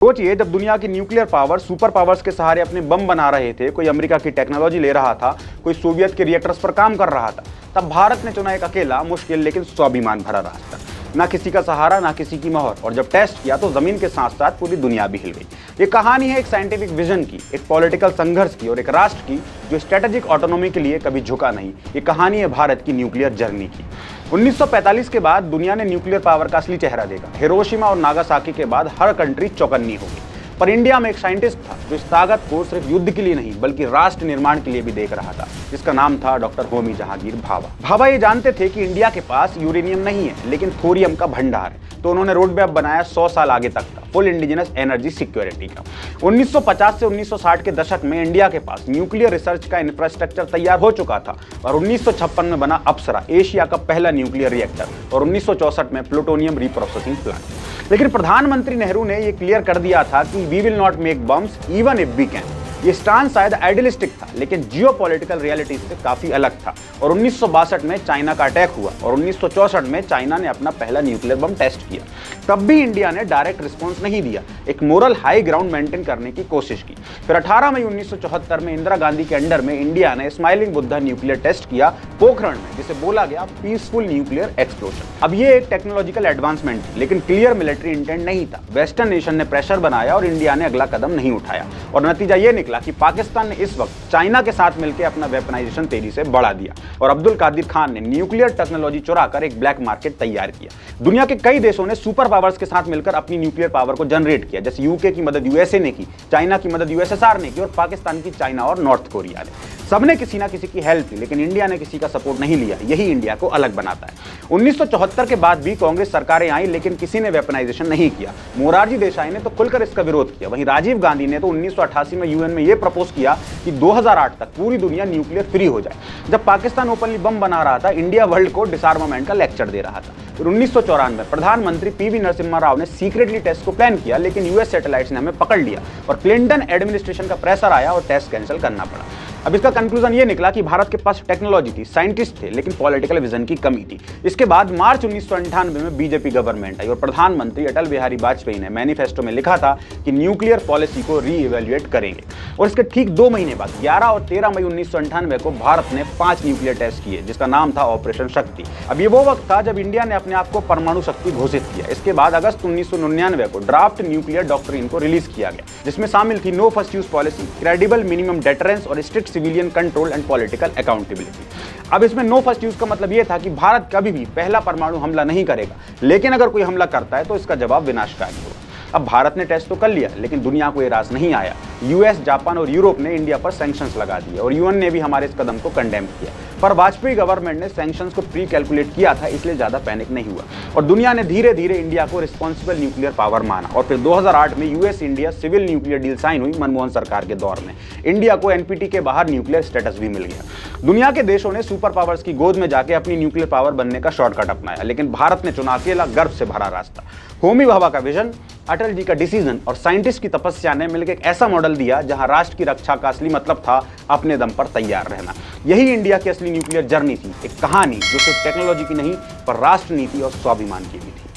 सोचिए, जब दुनिया की न्यूक्लियर पावर सुपर पावर्स के सहारे अपने बम बना रहे थे, कोई अमेरिका की टेक्नोलॉजी ले रहा था, कोई सोवियत के रिएक्टर्स पर काम कर रहा था, तब भारत ने चुना एक अकेला, मुश्किल लेकिन स्वाभिमान भरा रास्ता। ना किसी का सहारा, ना किसी की मोहर, और जब टेस्ट किया तो जमीन के साथ साथ पूरी दुनिया भी हिल गई। ये कहानी है एक साइंटिफिक विजन की, एक पॉलिटिकल संघर्ष की और एक राष्ट्र की जो स्ट्रेटेजिक ऑटोनॉमी के लिए कभी झुका नहीं। ये कहानी है भारत की न्यूक्लियर जर्नी की। 1945 के बाद दुनिया ने न्यूक्लियर पावर का असली चेहरा देखा। हिरोशिमा और नागासाकी के बाद हर कंट्री चौकन्नी हो गई। पर इंडिया में एक साइंटिस्ट था जो इस ताकत को सिर्फ युद्ध के लिए नहीं बल्कि राष्ट्र निर्माण के लिए भी देख रहा था, जिसका नाम था डॉक्टर होमी जहांगीर भाभा। भाभा ये जानते थे कि इंडिया के पास यूरेनियम नहीं है लेकिन थोरियम का भंडार है, तो उन्होंने रोड मैप बनाया 100 साल आगे तक का, फुल इंडिजिनस एनर्जी सिक्योरिटी का। 1950 से 1960 के दशक में इंडिया के पास न्यूक्लियर रिसर्च का इंफ्रास्ट्रक्चर तैयार हो चुका था और 1956 में बना अप्सरा, एशिया का पहला न्यूक्लियर रिएक्टर, और 1964 में प्लूटोनियम रिप्रोसेसिंग प्लांट। लेकिन प्रधानमंत्री नेहरू ने यह क्लियर कर दिया था कि we will not make bombs even if we can. ये स्टांस शायद आइडियलिस्टिक था लेकिन जियोपॉलिटिकल रियलिटी से काफी अलग था। और 1962 में चाइना का अटैक हुआ और 1964 में चाइना ने अपना पहला न्यूक्लियर बम टेस्ट किया। तब भी इंडिया ने डायरेक्ट रिस्पॉन्स नहीं दिया, एक मोरल हाई ग्राउंड मेंटेन करने की कोशिश की। फिर 18 मई 1974 में इंदिरा गांधी के अंडर में इंडिया ने स्माइलिंग बुद्धा न्यूक्लियर टेस्ट किया पोखरण में, जिसे बोला गया पीसफुल न्यूक्लियर एक्सप्लोजन। अब ये एक टेक्नोलॉजिकल एडवांसमेंट थी लेकिन क्लियर मिलिट्री इंटेंट नहीं था। वेस्टर्न नेशन ने प्रेशर बनाया और इंडिया ने अगला कदम नहीं उठाया, और नतीजा ये निकला कि पाकिस्तान ने इस वक्त चाइना के साथ मिलकर अपना वेपनाइजेशन तेजी से बढ़ा दिया और अब्दुल कादिर खान ने न्यूक्लियर टेक्नोलॉजी चुराकर एक ब्लैक मार्केट तैयार किया। दुनिया के कई देशों ने सुपर पावर्स के साथ मिलकर अपनी न्यूक्लियर पावर को जनरेट किया, जैसे यूके की मदद यूएसए ने की, चाइना की मदद यूएसएसआर ने की और पाकिस्तान की चाइना और नॉर्थ कोरिया ने। सबने किसी ना किसी की हेल्प की लेकिन इंडिया ने किसी का सपोर्ट नहीं लिया। यही इंडिया को अलग बनाता है। 1974 के बाद भी कांग्रेस सरकारें आई लेकिन किसी ने वेपनाइजेशन नहीं किया। मोरारजी देसाई ने तो खुलकर इसका विरोध किया। वहीं राजीव गांधी ने तो 1988 में यूएन में यह प्रपोज किया कि 2008 तक पूरी दुनिया न्यूक्लियर फ्री हो जाए। जब पाकिस्तान ओपनली बम बना रहा था, इंडिया वर्ल्ड को डिसआर्मामेंट का लेक्चर दे रहा था। फिर 1994 प्रधानमंत्री पीवी नरसिम्हा राव ने सीक्रेटली टेस्ट को प्लान किया लेकिन यूएस सैटेलाइट्स ने हमें पकड़ लिया और क्लिंटन एडमिनिस्ट्रेशन का प्रेशर आया और टेस्ट कैंसिल करना पड़ा। अब इसका कंक्लूजन ये निकला कि भारत के पास टेक्नोलॉजी थी, साइंटिस्ट थे, लेकिन पॉलिटिकल विजन की कमी थी। इसके बाद मार्च 1998 में बीजेपी गवर्नमेंट आई और प्रधानमंत्री अटल बिहारी वाजपेयी ने मैनिफेस्टो में लिखा था कि न्यूक्लियर पॉलिसी को रीइवैल्यूएट करेंगे। और इसके ठीक 2 महीने बाद 11 और 13 मई 1998 को भारत ने 5 न्यूक्लियर टेस्ट किए, जिसका नाम था ऑपरेशन शक्ति। अब ये वो वक्त था जब इंडिया ने अपने आप को परमाणु शक्ति घोषित किया। इसके बाद अगस्त 1999 को ड्राफ्ट न्यूक्लियर डॉक्ट्रिन को रिलीज किया गया, जिसमें शामिल थी no first use policy, credible minimum deterrence और strict civilian control and political accountability. अब इसमें नो फर्स्ट यूज का मतलब यह था कि भारत कभी भी पहला परमाणु हमला नहीं करेगा, लेकिन अगर कोई हमला करता है तो इसका जवाब विनाशकारी होगा। अब भारत ने टेस्ट तो कर लिया लेकिन दुनिया को ये रास नहीं आया। यूएस, जापान और यूरोप ने इंडिया पर सैंक्शंस लगा दिए और यूएन ने भी हमारे इस कदम को कंडेम किया। पर वाजपेयी गवर्नमेंट ने सैंक्शंस को प्री कैलकुलेट किया था, इसलिए ज्यादा पैनिक नहीं हुआ और दुनिया ने धीरे धीरे इंडिया को रिस्पॉन्सिबल न्यूक्लियर पावर माना। और फिर 2008 में US India civil nuclear deal sign हुई मनमोहन सरकार के दौर में। इंडिया को एनपीटी के बाहर न्यूक्लियर स्टेटस भी मिल गया। दुनिया के देशों ने सुपर पावर्स की गोद में जाके अपनी न्यूक्लियर पावर बनने का शॉर्टकट अपनाया, लेकिन भारत ने चुना अकेला, गर्व से भरा रास्ता। होमी भाभा का विजन, अटल जी का डिसीजन और साइंटिस्ट की तपस्या ने मिलकर एक ऐसा मॉडल दिया जहां राष्ट्र की रक्षा का असली मतलब था अपने दम पर तैयार रहना। यही इंडिया की असली न्यूक्लियर जर्नी थी, एक कहानी जो सिर्फ टेक्नोलॉजी की नहीं पर राष्ट्र नीति और स्वाभिमान की भी थी।